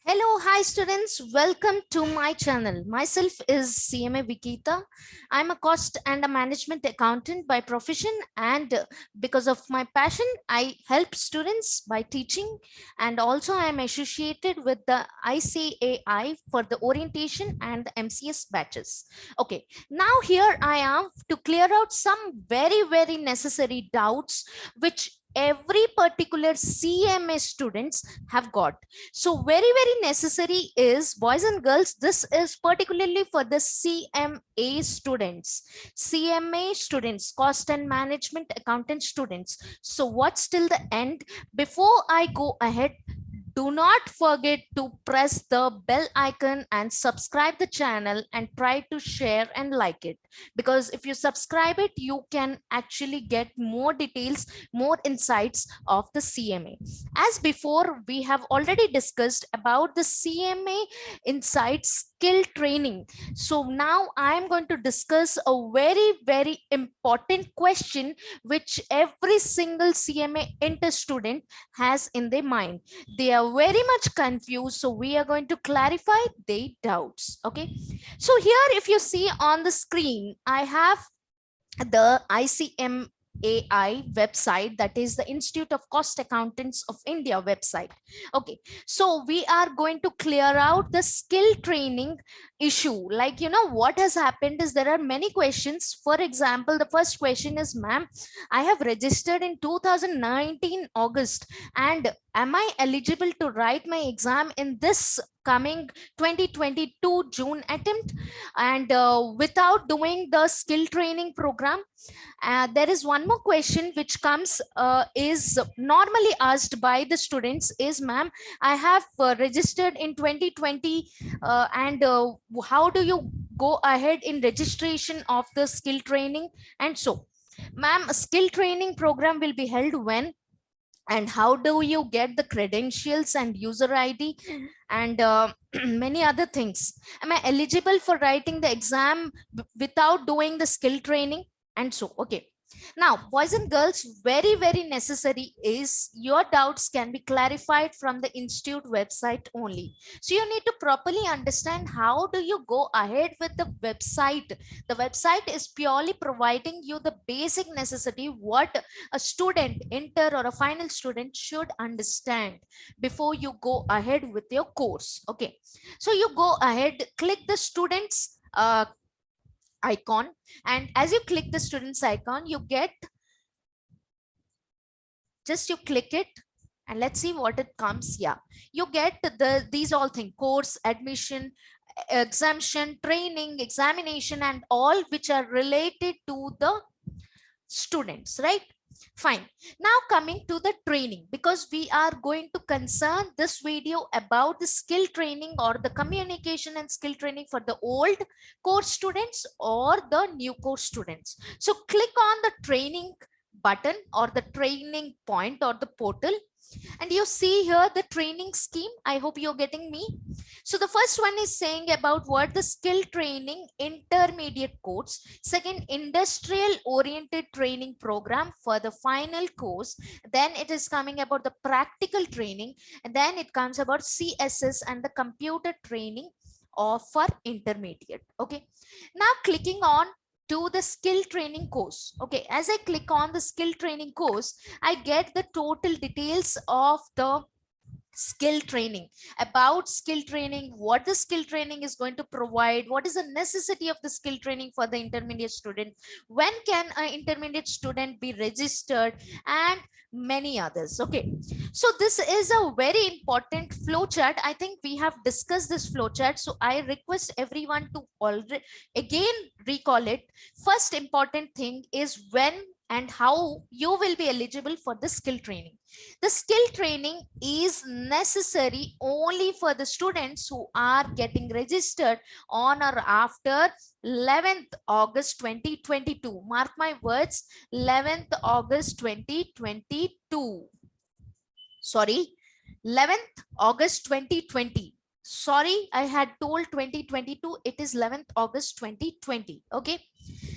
Hello, hi students. Welcome to my channel. Myself is CMA Vikita. I'm a cost and a management accountant by profession, and because of my passion, I help students by teaching, and also I am associated with the ICAI for the orientation and the MCS batches. Okay, now here I am to clear out some very necessary doubts which every particular CMA students have got. So very necessary is, boys and girls, this is particularly for the CMA students, cost and management accountant students. So what's till the end? Before I go ahead, do not forget to press the bell icon and subscribe the channel and try to share and like it, because if you subscribe it, you can actually get more details, more insights of the CMA. As before, we have already discussed about the CMA insights skill training. So now I am going to discuss a very important question which every single CMA inter student has in their mind. They are very much confused, so we are going to clarify their doubts. Okay, so here if you see on the screen, I have the ICMAI website, that is the Institute of Cost Accountants of India website. Okay, so we are going to clear out the skill training issue. Like, what has happened is there are many questions. For example, the first question is, ma'am, I have registered in 2019 August, and am I eligible to write my exam in this coming 2022 June attempt, and without doing the skill training program? There is one more question which comes, is normally asked by the students is, ma'am, I have registered in 2020, and how do you go ahead in registration of the skill training? And so, ma'am, a skill training program will be held when, and how do you get the credentials and user ID, and many other things? Am I eligible for writing the exam without doing the skill training? And so, okay, now boys and girls, very necessary is your doubts can be clarified from the institute website only. So you need to properly understand how do you go ahead with the website. The website is purely providing you the basic necessity what a student, inter or a final student, should understand before you go ahead with your course. Okay, so you go ahead, click the students icon, and as you click the students icon, you get, just you click it, and let's see what it comes. Yeah, you get these all things: course, admission, exemption, training, examination, and all which are related to the students, right? Fine. Now coming to the training, because we are going to concern this video about the skill training or the communication and skill training for the old course students or the new course students. So click on the training button or the training point or the portal, and you see here the training scheme. I hope you're getting me. So the first one is saying about what the skill training intermediate course, second industrial oriented training program for the final course, then it is coming about the practical training, and then it comes about CSS and the computer training of for intermediate. Okay, now clicking on to the skill training course. Okay, as I click on the skill training course, I get the total details of the skill training, about skill training, what the skill training is going to provide, what is the necessity of the skill training for the intermediate student, when can an intermediate student be registered, and many others. Okay, so this is a very important flow chart. I think we have discussed this flow chart, so I request everyone to already again recall it. First important thing is when and how you will be eligible for the skill training. The skill training is necessary only for the students who are getting registered on or after 11th August 2022. Mark my words, 11th August 2022. Sorry, 11th August 2020. Sorry, I had told 2022. It is 11th August 2020. Okay.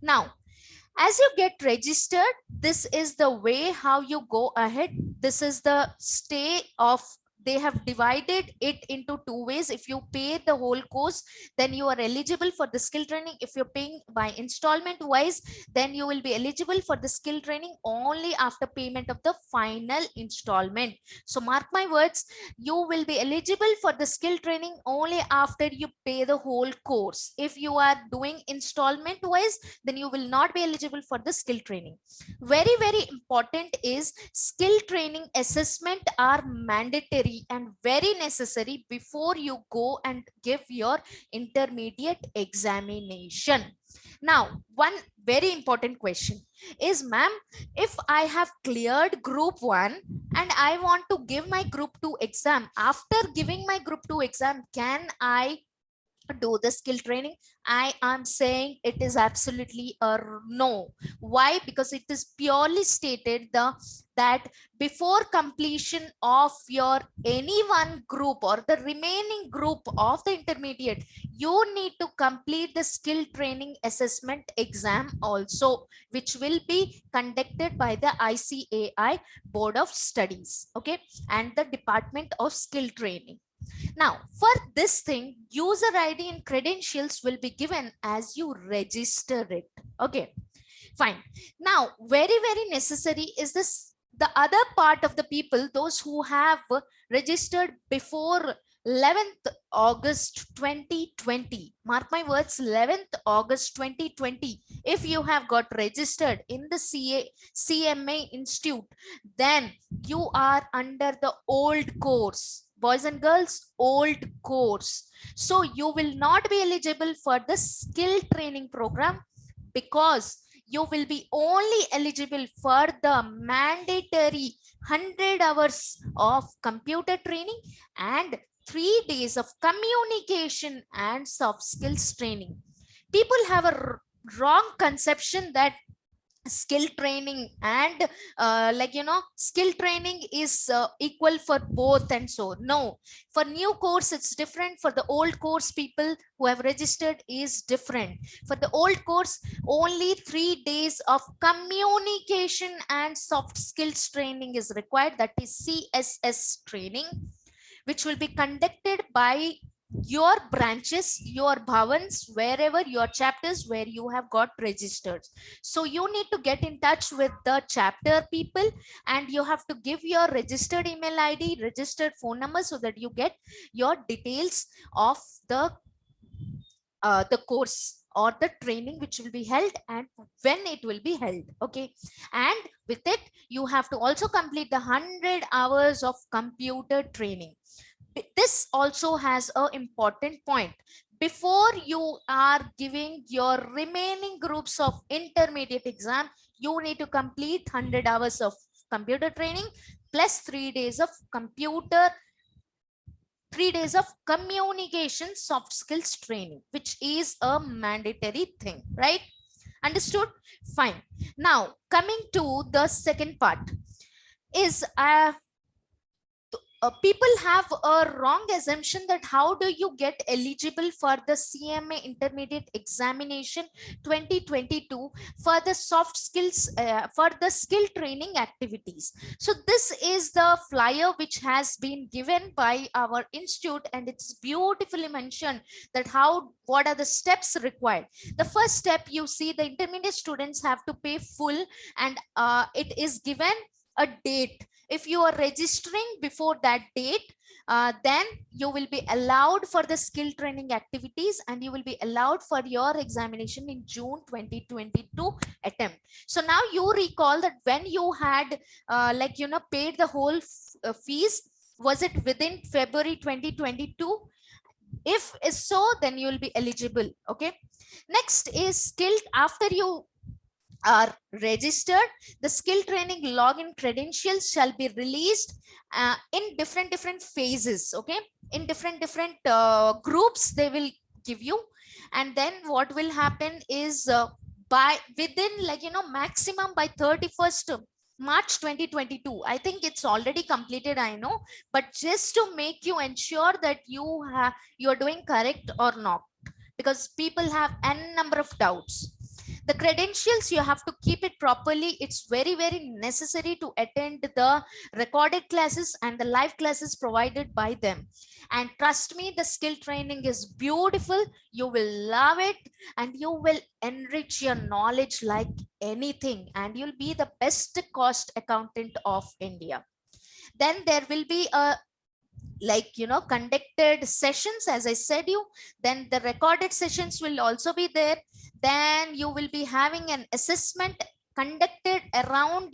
Now, as you get registered, this is the way how you go ahead. This is the stay of they have divided it into two ways. If you pay the whole course, then you are eligible for the skill training. If you're paying by installment wise, then you will be eligible for the skill training only after payment of the final installment. So mark my words, you will be eligible for the skill training only after you pay the whole course. If you are doing installment wise, then you will not be eligible for the skill training. Very, very important is skill training assessment are mandatory and very necessary before you go and give your intermediate examination. Now, one very important question is, ma'am, if I have cleared group 1 and I want to give my group 2 exam, after giving my group 2 exam, can I do the skill training? I am saying it is absolutely a no. Why? Because it is purely stated that before completion of your any one group or the remaining group of the intermediate, you need to complete the skill training assessment exam also, which will be conducted by the ICAI Board of Studies, okay, and the Department of Skill Training. Now, for this thing, user ID and credentials will be given as you register it. Okay, fine. Now, very, very necessary is this, the other part of the people, those who have registered before 11th August 2020. Mark my words, 11th August 2020. If you have got registered in the CMA Institute, then you are under the old course. Boys and girls, old course. So you will not be eligible for the skill training program, because you will be only eligible for the mandatory 100 hours of computer training and 3 days of communication and soft skills training. People have a wrong conception that skill training and skill training is equal for both, and so no, for new course it's different, for the old course people who have registered is different. For the old course, only 3 days of communication and soft skills training is required, that is CSS training, which will be conducted by your branches, your bhavans, wherever your chapters where you have got registered. So you need to get in touch with the chapter people and you have to give your registered email ID, registered phone number, so that you get your details of the course or the training which will be held and when it will be held. Okay, and with it you have to also complete the 100 hours of computer training. This also has an important point. Before you are giving your remaining groups of intermediate exam, you need to complete 100 hours of computer training plus 3 days of 3 days of communication soft skills training, which is a mandatory thing, right? Understood? Fine. Now, coming to the second part is people have a wrong assumption that how do you get eligible for the CMA intermediate examination 2022 for the soft skills, for the skill training activities. So this is the flyer which has been given by our institute, and it's beautifully mentioned that what are the steps required. The first step, you see the intermediate students have to pay full, and it is given a date. If you are registering before that date, then you will be allowed for the skill training activities and you will be allowed for your examination in June 2022 attempt. So now you recall that when you had paid the whole fees, was it within February 2022? If is so, then you will be eligible. Okay, next is skill. After you are registered, the skill training login credentials shall be released in different phases. Okay, in different groups they will give you, and then what will happen is by within maximum by 31st March 2022. I think it's already completed, I know, but just to make you ensure that you are doing correct or not, because people have n number of doubts. The credentials, you have to keep it properly. It's very, very necessary to attend the recorded classes and the live classes provided by them. And trust me, the skill training is beautiful. You will love it and you will enrich your knowledge like anything, and you'll be the best cost accountant of India. Then there will be a, like, conducted sessions, as I said you. Then the recorded sessions will also be there. Then you will be having an assessment conducted around,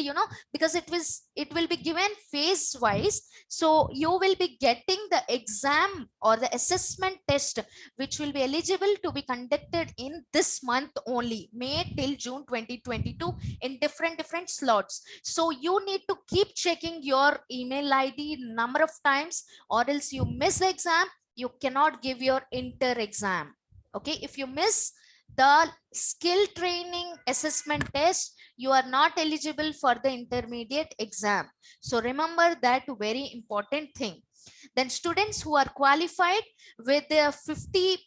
because it will be given phase wise. So you will be getting the exam or the assessment test, which will be eligible to be conducted in this month only, May till June 2022, in different slots. So you need to keep checking your email ID number of times, or else you miss the exam. You cannot give your inter exam. Okay, if you miss the skill training assessment test, you are not eligible for the intermediate exam. So remember that very important thing. Then students who are qualified with their 50%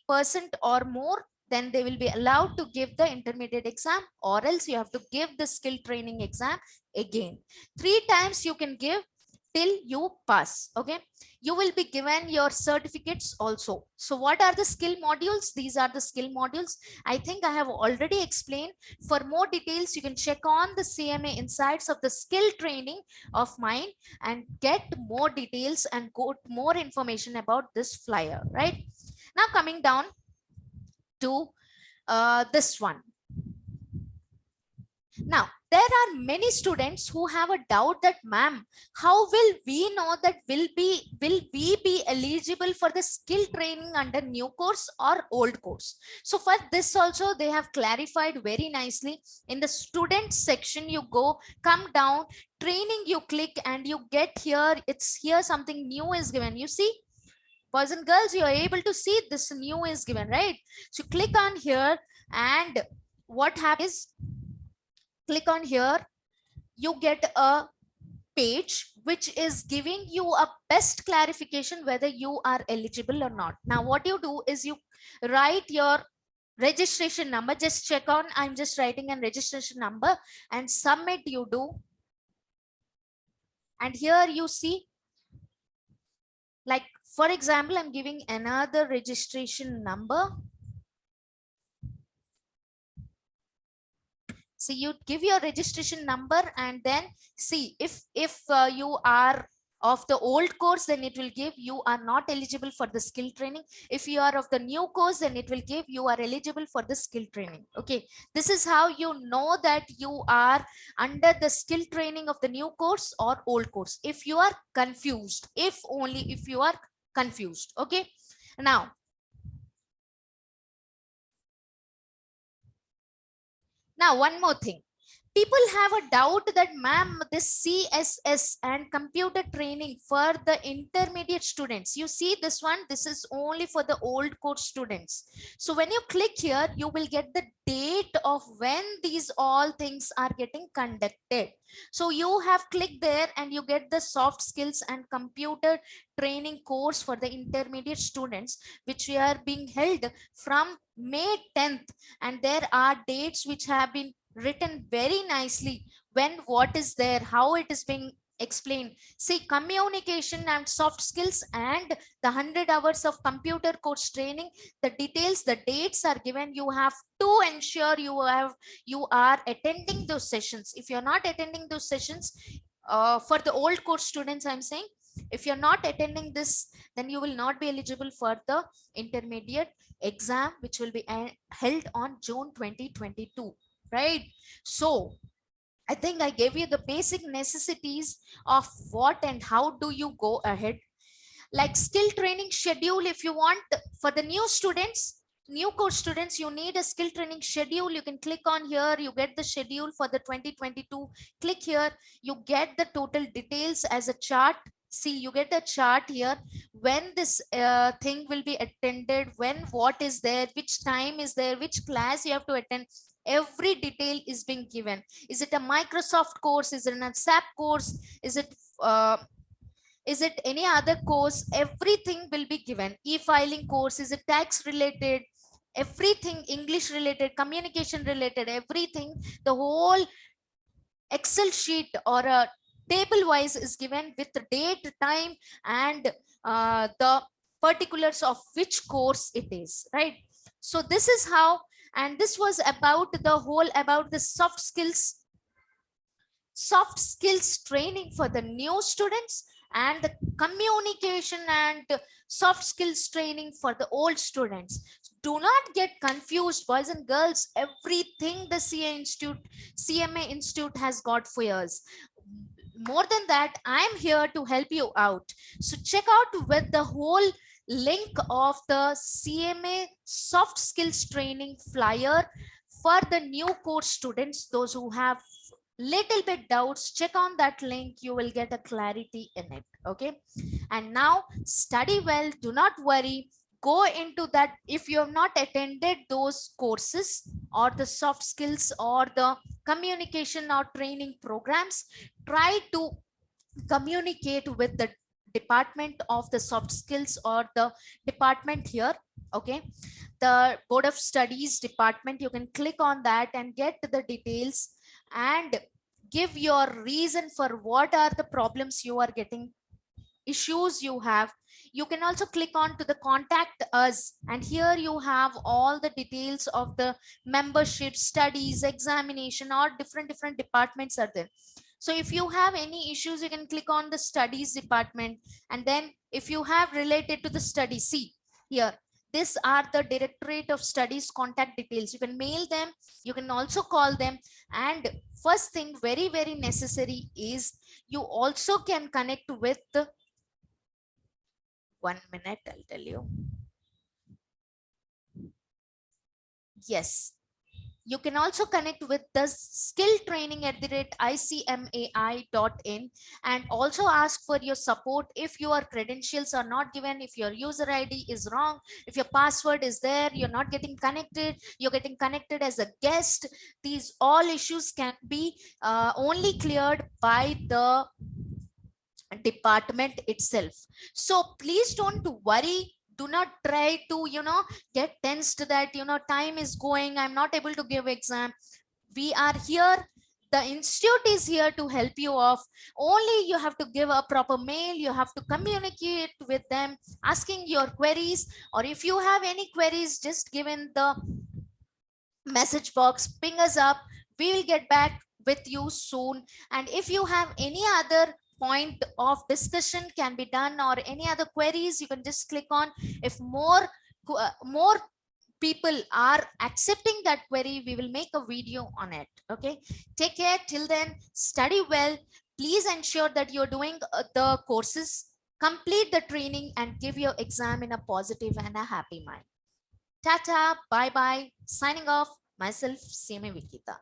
or more, then they will be allowed to give the intermediate exam, or else you have to give the skill training exam again. 3 times you can give till you pass. Okay, you will be given your certificates also. So what are the skill modules? These are the skill modules. I think I have already explained. For more details, you can check on the CMA insights of the skill training of mine and get more details and get more information about this flyer, right? Now coming down to this one. Now, there are many students who have a doubt that, ma'am, how will we know that will we be eligible for the skill training under new course or old course? So for this also, they have clarified very nicely. In the student section, you go, come down, training, you click and you get here. It's here something new is given. You see, boys and girls, you are able to see this new is given, right? So click on here, and what happens? Click on here, you get a page which is giving you a best clarification whether you are eligible or not. Now what you do is you write your registration number. Just check on, I'm just writing a registration number and submit you do. And here you see, like for example, I'm giving another registration number. So you give your registration number, and then see if you are of the old course, then it will give you are not eligible for the skill training. If you are of the new course, then it will give you are eligible for the skill training. Okay, this is how you know that you are under the skill training of the new course or old course. If you are confused, if only if you are confused. Okay, now one more thing. People have a doubt that, ma'am, this CSS and computer training for the intermediate students. You see this one, this is only for the old course students. So when you click here, you will get the date of when these all things are getting conducted. So you have clicked there and you get the soft skills and computer training course for the intermediate students, which we are being held from May 10th. And there are dates which have been written very nicely, when what is there, how it is being explained. See, communication and soft skills and the 100 hours of computer course training, the details, the dates are given. You have to ensure you are attending those sessions. If you're not attending those sessions, for the old course students, I'm saying, if you're not attending this, then you will not be eligible for the intermediate exam, which will be held on June 2022. Right? So I think I gave you the basic necessities of what and how do you go ahead. Like skill training schedule, if you want for the new students, new course students, you need a skill training schedule. You can click on here, you get the schedule for the 2022. Click here, you get the total details as a chart. See, you get a chart here, when this thing will be attended, when what is there, which time is there, which class you have to attend. Every detail is being given. Is it a Microsoft course? Is it a SAP course? Is it any other course? Everything will be given. E-filing course, is it tax related? everything English related, communication related, everything, the whole Excel sheet or a table wise is given with the date, time, and the particulars of which course it is, right? So this is how, and this was about the whole about the soft skills training for the new students, and the communication and soft skills training for the old students. Do not get confused, boys and girls. Everything the CMA Institute has got for years. More than that, I am here to help you out. So check out with the whole link of the CMA soft skills training flyer for the new course students. Those who have little bit doubts, check on that link, you will get a clarity in it. Okay, and now study well, do not worry, go into that. If you have not attended those courses or the soft skills or the communication or training programs, try to communicate with the department of the soft skills or the department here. Okay, the board of studies department, you can click on that and get the details and give your reason for what are the problems you are getting, issues you have. You can also click on to the contact us, and here you have all the details of the membership, studies, examination, or different departments are there. So if you have any issues, you can click on the studies department, and then if you have related to the study, see here, these are the directorate of studies contact details. You can mail them, you can also call them. And first thing, very necessary is you also can connect with the 1 minute, I'll tell you. Yes, you can also connect with the skill training at the rate icmai.in, and also ask for your support if your credentials are not given, if your user ID is wrong, if your password is there, you're not getting connected, you're getting connected as a guest. These all issues can be only cleared by the department itself. So please don't worry, do not try to get tensed that time is going, I'm not able to give exam. We are here, the institute is here to help you off. Only you have to give a proper mail, you have to communicate with them asking your queries, or if you have any queries, just give in the message box, ping us up, we will get back with you soon. And if you have any other point of discussion can be done, or any other queries, you can just click on. If more people are accepting that query, we will make a video on it. Okay, take care till then, study well, please ensure that you're doing the courses, complete the training, and give your exam in a positive and a happy mind. Tata, bye bye, signing off, myself, CMA Vikita.